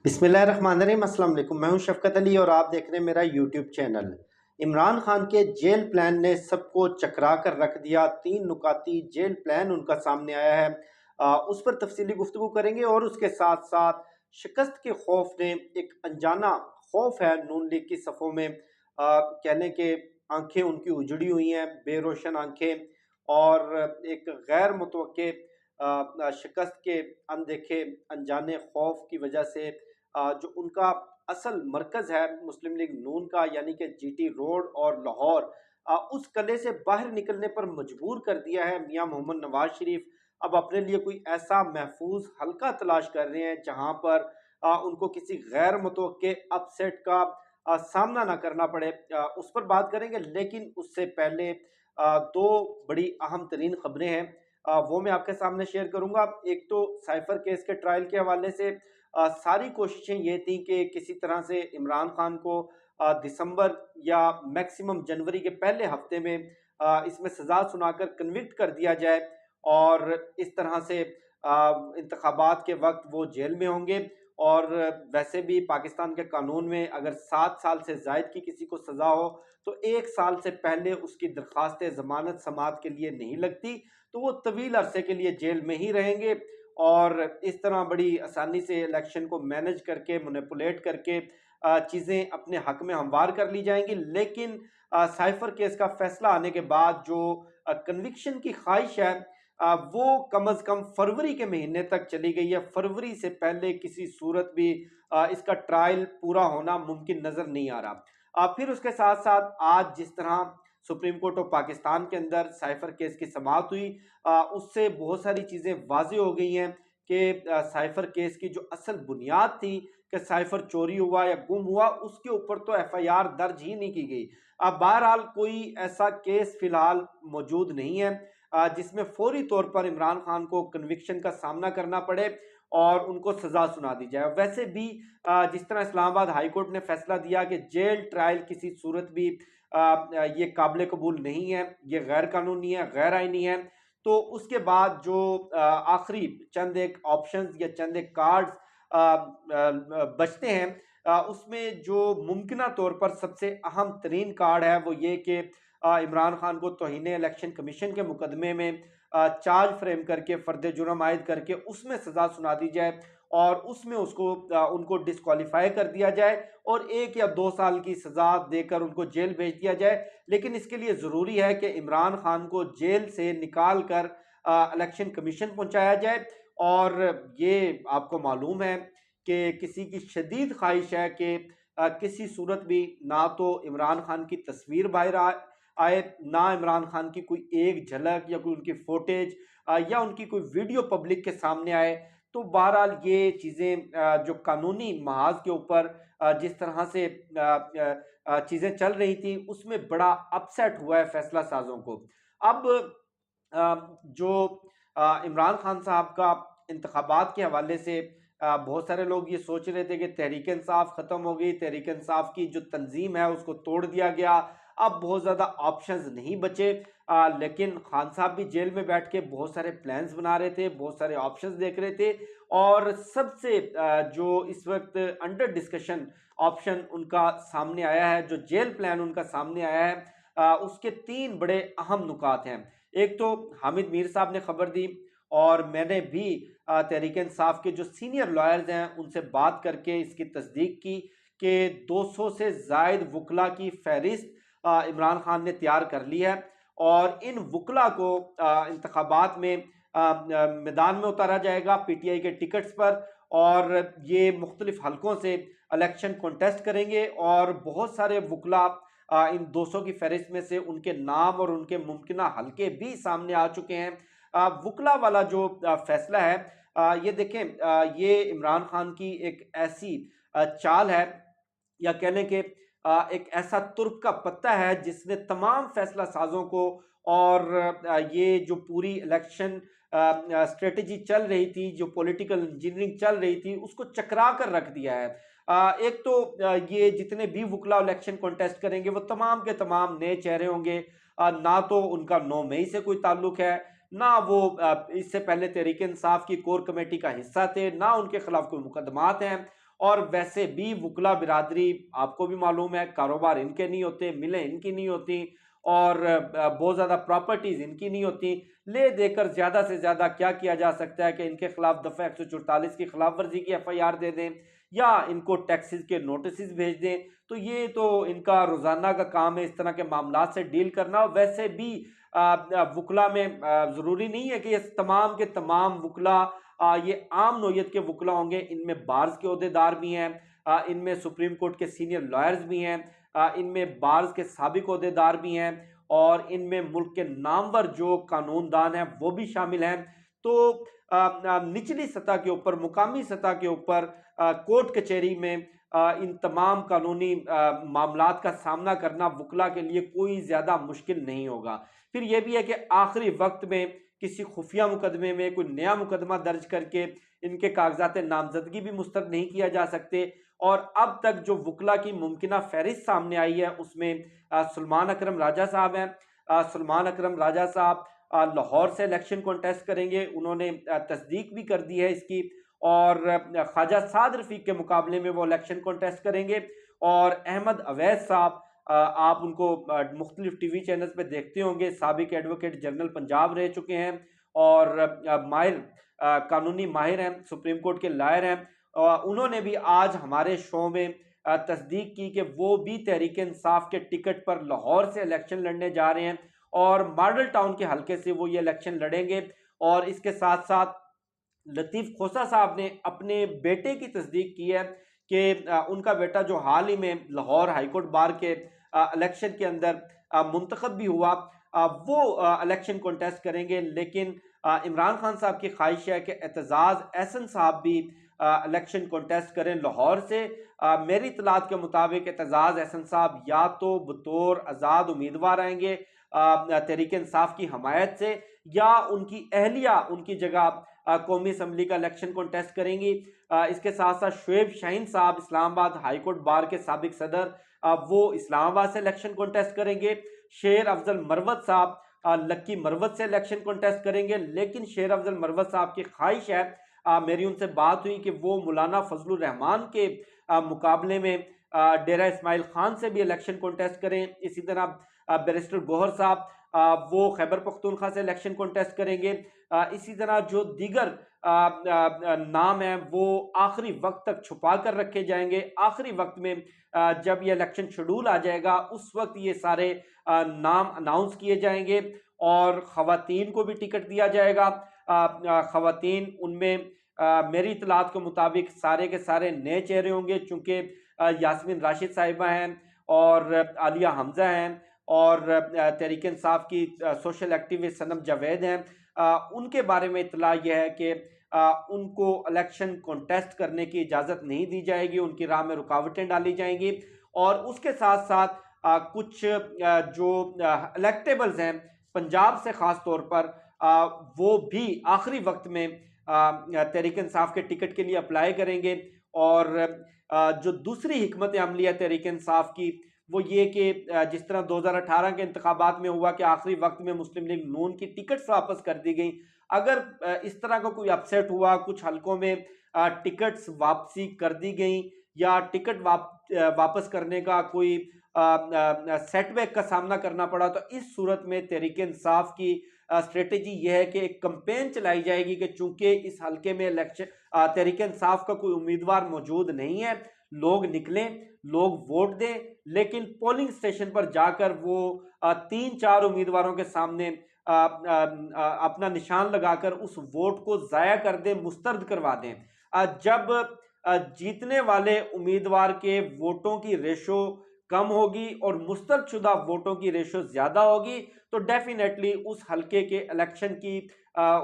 बिस्मिल्लाहिर्रहमानिर्रहीम। अस्सलाम वालेकुम। मैं हूं शफकत अली और आप देख रहे हैं मेरा यूट्यूब चैनल। इमरान खान के जेल प्लान ने सबको चकरा कर रख दिया। 3 नुकाती जेल प्लान उनका सामने आया है। उस पर तफसीली गुफ्तगू करेंगे और उसके साथ साथ शिकस्त के खौफ ने एक अनजाना खौफ है नून लीग की सफ़ों में। कहने के आंखें उनकी उजड़ी हुई हैं, बेरोशन आंखें, और एक गैर मुतवक्के शिकस्त के अनदेखे अनजाने खौफ की वजह से जो उनका असल मरकज़ है मुस्लिम लीग नून का, यानी कि जीटी रोड और लाहौर, उस कले से बाहर निकलने पर मजबूर कर दिया है। मियां मोहम्मद नवाज शरीफ अब अपने लिए कोई ऐसा महफूज हल्का तलाश कर रहे हैं जहां पर उनको किसी गैर मुतवक्के अपसेट का सामना ना करना पड़े। उस पर बात करेंगे, लेकिन उससे पहले दो बड़ी अहम तरीन खबरें हैं, वो मैं आपके सामने शेयर करूंगा। एक तो साइफर केस के ट्रायल के हवाले से सारी कोशिशें ये थी कि किसी तरह से इमरान खान को दिसंबर या मैक्सिमम जनवरी के पहले हफ्ते में इसमें सजा सुनाकर कन्विक्ट कर दिया जाए, और इस तरह से इंतखाबात के वक्त वो जेल में होंगे। और वैसे भी पाकिस्तान के कानून में अगर 7 साल से जायद की किसी को सजा हो तो 1 साल से पहले उसकी दरख्वास्त जमानत समात के लिए नहीं लगती, तो वो तवील अरसे के लिए जेल में ही रहेंगे। और इस तरह बड़ी आसानी से इलेक्शन को मैनेज करके मैनिपुलेट करके चीज़ें अपने हक में हमवार कर ली जाएंगी। लेकिन साइफर केस का फैसला आने के बाद जो कन्विक्शन की ख्वाहिश है वो कम अज़ कम फरवरी के महीने तक चली गई है। फरवरी से पहले किसी सूरत भी इसका ट्रायल पूरा होना मुमकिन नज़र नहीं आ रहा। फिर उसके साथ साथ आज जिस तरह सुप्रीम कोर्ट ऑफ पाकिस्तान के अंदर साइफर केस की समाअत हुई, उससे बहुत सारी चीज़ें वाज़ेह हो गई हैं कि साइफर केस की जो असल बुनियाद थी कि साइफर चोरी हुआ या गुम हुआ, उसके ऊपर तो एफआईआर दर्ज ही नहीं की गई। अब बहरहाल कोई ऐसा केस फिलहाल मौजूद नहीं है जिसमें फौरी तौर पर इमरान खान को कन्विक्शन का सामना करना पड़े और उनको सजा सुना दी जाए। वैसे भी जिस तरह इस्लामाबाद हाई कोर्ट ने फैसला दिया कि जेल ट्रायल किसी सूरत भी ये काबिल कबूल नहीं है, ये गैर कानूनी है, गैर आइनी है, तो उसके बाद जो आखिरी चंद एक ऑप्शंस या चंद एक कार्ड्स बचते हैं, उसमें जो मुमकिना तौर पर सबसे अहम तरीन कार्ड है वो ये कि इमरान खान को तौहीन इलेक्शन कमीशन के मुकदमे में चार्ज फ्रेम करके फर्द जुर्म आयद करके उसमें सजा सुना दी जाए और उसमें उसको उनको डिस्क्वालीफाई कर दिया जाए और 1 या 2 साल की सजा देकर उनको जेल भेज दिया जाए। लेकिन इसके लिए ज़रूरी है कि इमरान खान को जेल से निकाल कर इलेक्शन कमीशन पहुंचाया जाए। और ये आपको मालूम है कि किसी की शदीद ख्वाहिश है कि किसी सूरत भी ना तो इमरान खान की तस्वीर बाहर आए, ना इमरान खान की कोई एक झलक या कोई उनकी फुटेज या उनकी कोई वीडियो पब्लिक के सामने आए। तो बहरहाल ये चीज़ें जो कानूनी महाज के ऊपर जिस तरह से चीज़ें चल रही थी उसमें बड़ा अपसेट हुआ है फैसला साजों को। अब जो इमरान खान साहब का इंतखाबात के हवाले से बहुत सारे लोग ये सोच रहे थे कि तहरीक इंसाफ ख़त्म हो गई, तहरीक इंसाफ की जो तंजीम है उसको तोड़ दिया गया, अब बहुत ज़्यादा ऑप्शंस नहीं बचे। लेकिन खान साहब भी जेल में बैठ के बहुत सारे प्लान्स बना रहे थे, बहुत सारे ऑप्शंस देख रहे थे, और सबसे जो इस वक्त अंडर डिस्कशन ऑप्शन उनका सामने आया है, जो जेल प्लान उनका सामने आया है, उसके 3 बड़े अहम नुकात हैं। एक तो हामिद मीर साहब ने खबर दी और मैंने भी तहरीक इंसाफ के जो सीनियर लॉयर्स हैं उनसे बात करके इसकी तस्दीक की कि 200 से जायद वकला की फहरिस्त इमरान खान ने तैयार कर ली है और इन वकला को इंतखाबात में मैदान में उतारा जाएगा पीटीआई के टिकट्स पर, और ये मुख्तलिफ हलकों से इलेक्शन कॉन्टेस्ट करेंगे और बहुत सारे वकला इन 200 की फहरिस्त में से उनके नाम और उनके मुमकिना हलके भी सामने आ चुके हैं। वकला वाला जो फैसला है, ये देखें, ये इमरान खान की एक ऐसी चाल है या कह लें कि एक ऐसा तुर्क का पत्ता है जिसने तमाम फैसला साजों को और ये जो पूरी इलेक्शन स्ट्रेटजी चल रही थी, जो पॉलिटिकल इंजीनियरिंग चल रही थी, उसको चकरा कर रख दिया है। एक तो ये जितने भी वकला इलेक्शन कॉन्टेस्ट करेंगे वो तमाम के तमाम नए चेहरे होंगे। ना तो उनका 9 मई से कोई ताल्लुक है, ना वो इससे पहले तहरीक इंसाफ की कोर कमेटी का हिस्सा थे, ना उनके खिलाफ कोई मुकदमात हैं, और वैसे भी वकला बिरादरी आपको भी मालूम है, कारोबार इनके नहीं होते, मिलें इनकी नहीं होती, और बहुत ज़्यादा प्रॉपर्टीज इनकी नहीं होती। ले देकर ज़्यादा से ज़्यादा क्या किया जा सकता है कि इनके खिलाफ दफ़ा 144 की खिलाफ वर्जी की FIR दे दें या इनको टैक्सेस के नोटिस भेज दें। तो ये तो इनका रोज़ाना का काम है इस तरह के मामला से डील करना। वैसे भी वकला में ज़रूरी नहीं है कि ये तमाम के तमाम वकला ये आम नौयत के वकला होंगे। इनमें बार्स के अहदेदार भी हैं, इनमें सुप्रीम कोर्ट के सीनियर लॉयर्स भी हैं, इनमें बार्स के साबिक अहदेदार भी हैं, और इनमें मुल्क के नामवर जो कानूनदान हैं वो भी शामिल हैं। तो निचली सतह के ऊपर, मुकामी सतह के ऊपर कोर्ट कचहरी में इन तमाम कानूनी मामलात का सामना करना वकला के लिए कोई ज़्यादा मुश्किल नहीं होगा। फिर यह भी है कि आखिरी वक्त में किसी खुफिया मुकदमे में कोई नया मुकदमा दर्ज करके इनके कागजात नामजदगी भी मुस्तरद नहीं किया जा सकते। और अब तक जो वकला की मुमकिना फहरिस्त सामने आई है उसमें सलमान अकरम राजा साहब हैं। सलमान अकरम राजा साहब लाहौर से इलेक्शन कॉन्टेस्ट करेंगे, उन्होंने तस्दीक भी कर दी है इसकी। और ख्वाजा साद रफीक के मुकाबले में वो इलेक्शन कॉन्टेस्ट करेंगे। और अहमद अवैस साहब, आप उनको मुख्तलिफ TV चैनल्स पे देखते होंगे, साबिक एडवोकेट जनरल पंजाब रह चुके हैं और माहिर कानूनी माहिर हैं, सुप्रीम कोर्ट के लायर हैं। उन्होंने भी आज हमारे शो में तस्दीक की कि वो भी तहरीक इंसाफ के टिकट पर लाहौर से इलेक्शन लड़ने जा रहे हैं और मॉडल टाउन के हल्के से वो ये इलेक्शन लड़ेंगे। और इसके साथ साथ लतीफ़ खोसा साहब ने अपने बेटे की तस्दीक की है कि उनका बेटा जो हाल ही में लाहौर हाईकोर्ट बार के इलेक्शन के अंदर मुंतखब भी हुआ, वो इलेक्शन कॉन्टेस्ट करेंगे। लेकिन इमरान खान साहब की ख्वाहिश है कि एतजाज़ एहसन साहब भी इलेक्शन कॉन्टेस्ट करें लाहौर से। मेरी इतलात के मुताबिक एतजाज़ एहसन साहब या तो बतौर आज़ाद उम्मीदवार आएंगे तहरीक इंसाफ की हमायत से, या उनकी अहलिया उनकी जगह कौमी असम्बली का इलेक्शन कॉन्टेस्ट करेंगी। इसके साथ साथ शुएब शाहीन साहब, इस्लामाबाद हाईकोर्ट बार के साबिक सदर, वो इस्लामाबाद से इलेक्शन कॉन्टेस्ट करेंगे। शेर अफजल मरवत साहब लक्की मरवत से इलेक्शन कॉन्टेस्ट करेंगे। लेकिन शेर अफजल मरवत साहब की ख्वाहिश है, मेरी उनसे बात हुई कि वो मौलाना फजलुर रहमान के मुकाबले में डेरा इस्माइल खान से भी इलेक्शन कॉन्टेस्ट करें। इसी तरह बैरिस्टर गौहर साहब वो खैबर पख्तूनख्वा से इलेक्शन कॉन्टेस्ट करेंगे। इसी तरह जो दीगर नाम हैं वो आखिरी वक्त तक छुपा कर रखे जाएंगे। आखिरी वक्त में जब ये इलेक्शन शेड्यूल आ जाएगा उस वक्त ये सारे नाम अनाउंस किए जाएंगे और ख़वातीन को भी टिकट दिया जाएगा। ख़वातीन उनमें मेरी इतलात के मुताबिक सारे के सारे नए चेहरे होंगे, चूँकि यास्मीन राशिद साहिबा हैं और आलिया हमजा हैं और तहरीक इंसाफ की सोशल एक्टिविस्ट सनम जावेद हैं। उनके बारे में इतला यह है कि उनको इलेक्शन कॉन्टेस्ट करने की इजाज़त नहीं दी जाएगी, उनकी राह में रुकावटें डाली जाएंगी। और उसके साथ साथ कुछ जो इलेक्टेबल्स हैं पंजाब से ख़ास तौर पर, वो भी आखिरी वक्त में तहरीक इंसाफ के टिकट के लिए अप्लाई करेंगे। और जो दूसरी हिकमत अमली है तहरीक इंसाफ की वो ये कि जिस तरह 2018 के इंतखाबात में हुआ कि आखिरी वक्त में मुस्लिम लीग नून की टिकट्स वापस कर दी गई, अगर इस तरह का कोई अपसेट हुआ, कुछ हलकों में टिकट्स वापसी कर दी गई या टिकट वापस करने का कोई सेटबैक का सामना करना पड़ा, तो इस सूरत में तहरीक इंसाफ की स्ट्रेटेजी यह है कि एक कंपेन चलाई जाएगी कि चूंकि इस हलके में इलेक्शन तहरीक इंसाफ का कोई उम्मीदवार मौजूद नहीं है, लोग निकलें, लोग वोट दें, लेकिन पोलिंग स्टेशन पर जाकर वो 3-4 उम्मीदवारों के सामने अपना निशान लगाकर उस वोट को ज़ाया कर दें, मुस्तरद करवा दें। जब जीतने वाले उम्मीदवार के वोटों की रेशो कम होगी और मुस्तरदशुदा वोटों की रेशो ज़्यादा होगी, तो डेफिनेटली उस हलके के इलेक्शन की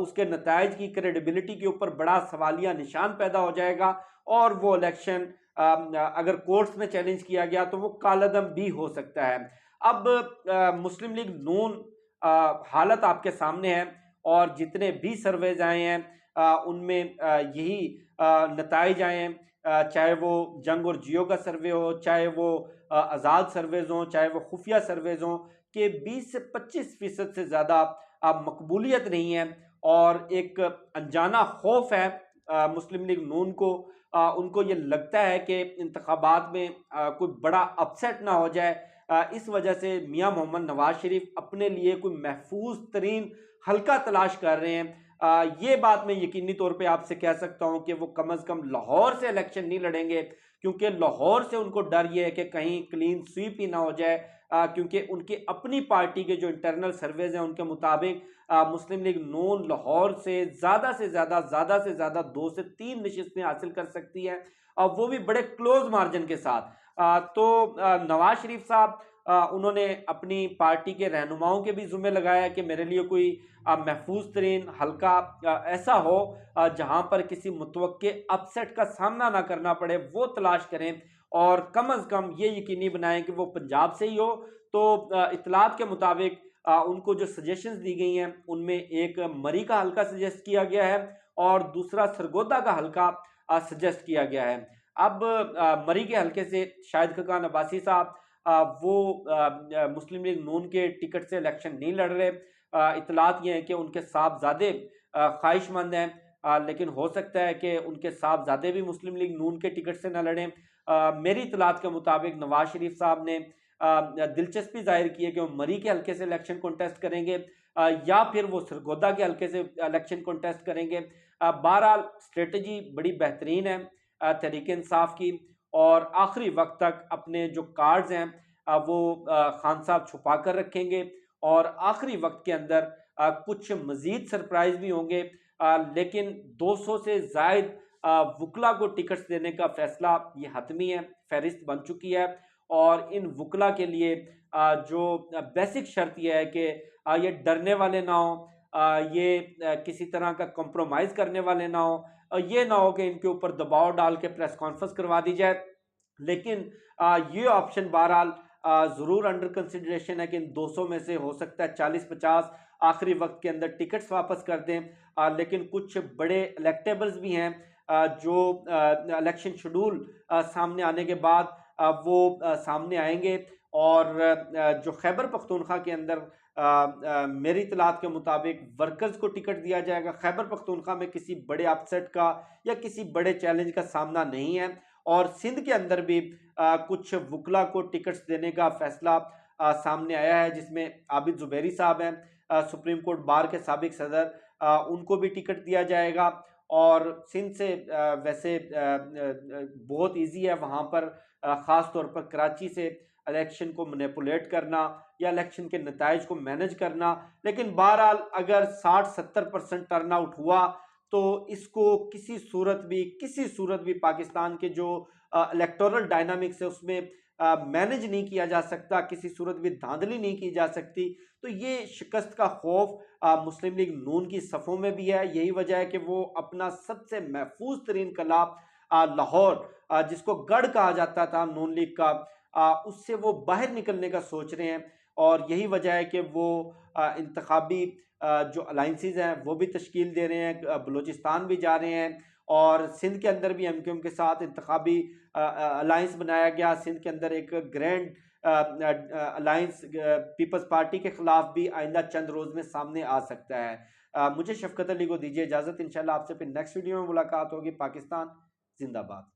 उसके नताइज की क्रेडिबिलिटी के ऊपर बड़ा सवालिया निशान पैदा हो जाएगा और वो इलेक्शन अगर कोर्ट्स में चैलेंज किया गया तो वो कालअदम भी हो सकता है। अब मुस्लिम लीग नून हालत आपके सामने है और जितने भी सर्वेज आए हैं उनमें यही नताइज आए हैं, चाहे वो जंग और जियो का सर्वे हो, चाहे वो आज़ाद सर्वेज हों, चाहे वो खुफिया सर्वेज हों, कि 20 से 25% से ज़्यादा मकबूलियत नहीं है और एक अनजाना खौफ है मुस्लिम लीग नून को उनको ये लगता है कि इंतखाबात में कोई बड़ा अपसेट ना हो जाए, इस वजह से मियां मोहम्मद नवाज शरीफ अपने लिए कोई महफूज तरीन हल्का तलाश कर रहे हैं। ये बात मैं यकीनी तौर पे आपसे कह सकता हूं कि वो कम अज कम लाहौर से इलेक्शन नहीं लड़ेंगे, क्योंकि लाहौर से उनको डर ये है कि कहीं क्लीन स्वीप ही ना हो जाए, क्योंकि उनकी अपनी पार्टी के जो इंटरनल सर्वेज हैं उनके मुताबिक मुस्लिम लीग नून लाहौर से ज़्यादा 2 से 3 नशिस्तें हासिल कर सकती है, और वो भी बड़े क्लोज मार्जिन के साथ। नवाज शरीफ साहब, उन्होंने अपनी पार्टी के रहनुमाओं के भी जुम्मे लगाया कि मेरे लिए कोई महफूज तरीन हल्का ऐसा हो जहां पर किसी मुतवक्के अपसेट का सामना ना करना पड़े, वो तलाश करें और कम अज कम ये यकीनी बनाएं कि वो पंजाब से ही हो। तो इतलात के मुताबिक उनको जो सजेशंस दी गई हैं उनमें एक मरी का हल्का सजेस्ट किया गया है और दूसरा सरगोदा का हल्का सजेस्ट किया गया है। अब मरी के हल्के से शाहिद खकान अब्बासी साहब, वो मुस्लिम लीग नून के टिकट से इलेक्शन नहीं लड़ रहे। इतलात ये है कि उनके साहबजादे ख्वाहिशमंद हैं, लेकिन हो सकता है कि उनके साहबजादे भी मुस्लिम लीग नून के टिकट से न लड़ें। मेरी इतलात के मुताबिक नवाज शरीफ साहब ने दिलचस्पी जाहिर की है कि वो मरी के हल्के से इलेक्शन कॉन्टेस्ट करेंगे, या फिर वो सरगोदा के हल्के से इलेक्शन कॉन्टेस्ट करेंगे। बहरहाल स्ट्रेटजी बड़ी बेहतरीन है तहरीक इंसाफ की, और आखिरी वक्त तक अपने जो कार्ड्स हैं वो खान साहब छुपा कर रखेंगे, और आखिरी वक्त के अंदर कुछ मजीद सरप्राइज भी होंगे। लेकिन 200 से जायद वकला को टिकट्स देने का फैसला ये हतमी है, फहरिस्त बन चुकी है, और इन वकला के लिए जो बेसिक शर्त यह है कि ये डरने वाले ना हो, ये किसी तरह का कॉम्प्रोमाइज़ करने वाले ना हो, ये ना हो कि इनके ऊपर दबाव डाल के प्रेस कॉन्फ्रेंस करवा दी जाए। लेकिन ये ऑप्शन बहरहाल ज़रूर अंडर कंसिडरेशन है कि इन 200 में से हो सकता है 40-50 आखिरी वक्त के अंदर टिकट्स वापस कर दें। लेकिन कुछ बड़े इलेक्टेबल्स भी हैं जो इलेक्शन शेड्यूल सामने आने के बाद वो सामने आएंगे, और जो खैबर पख्तूनख्वा के अंदर मेरी इतलात के मुताबिक वर्कर्स को टिकट दिया जाएगा। खैबर पख्तूनख्वा में किसी बड़े अपसेट का या किसी बड़े चैलेंज का सामना नहीं है, और सिंध के अंदर भी कुछ वकला को टिकट्स देने का फैसला सामने आया है, जिसमें आबिद ज़ुबैरी साहब हैं, सुप्रीम कोर्ट बार के साबिक सदर, उनको भी टिकट दिया जाएगा। और सिंध से वैसे बहुत इजी है वहाँ पर, ख़ास तौर पर कराची से इलेक्शन को मैनिपुलेट करना या इलेक्शन के नताइज को मैनेज करना। लेकिन बहरहाल अगर 60-70% टर्न आउट हुआ तो इसको किसी सूरत भी पाकिस्तान के जो इलेक्टोरल डायनामिक्स है उसमें मैनेज नहीं किया जा सकता, किसी सूरत भी धांधली नहीं की जा सकती। तो ये शिकस्त का खौफ मुस्लिम लीग नून की सफ़ों में भी है। यही वजह है कि वो अपना सबसे महफूज तरीन कला लाहौर, जिसको गढ़ कहा जाता था नून लीग का, उससे वो बाहर निकलने का सोच रहे हैं। और यही वजह है कि वो इंतखाबी जो अलाइंसेस हैं वो भी तश्कील दे रहे हैं, बलूचिस्तान भी जा रहे हैं, और सिंध के अंदर भी एमक्यूएम के साथ इंतखाबी अलाइंस बनाया गया। सिंध के अंदर एक ग्रैंड अलाइंस पीपल्स पार्टी के खिलाफ भी आइंदा चंद रोज़ में सामने आ सकता है। मुझे शफकत अली को दीजिए इजाज़त, इंशाल्लाह आपसे फिर नेक्स्ट वीडियो में मुलाकात होगी। पाकिस्तान जिंदाबाद।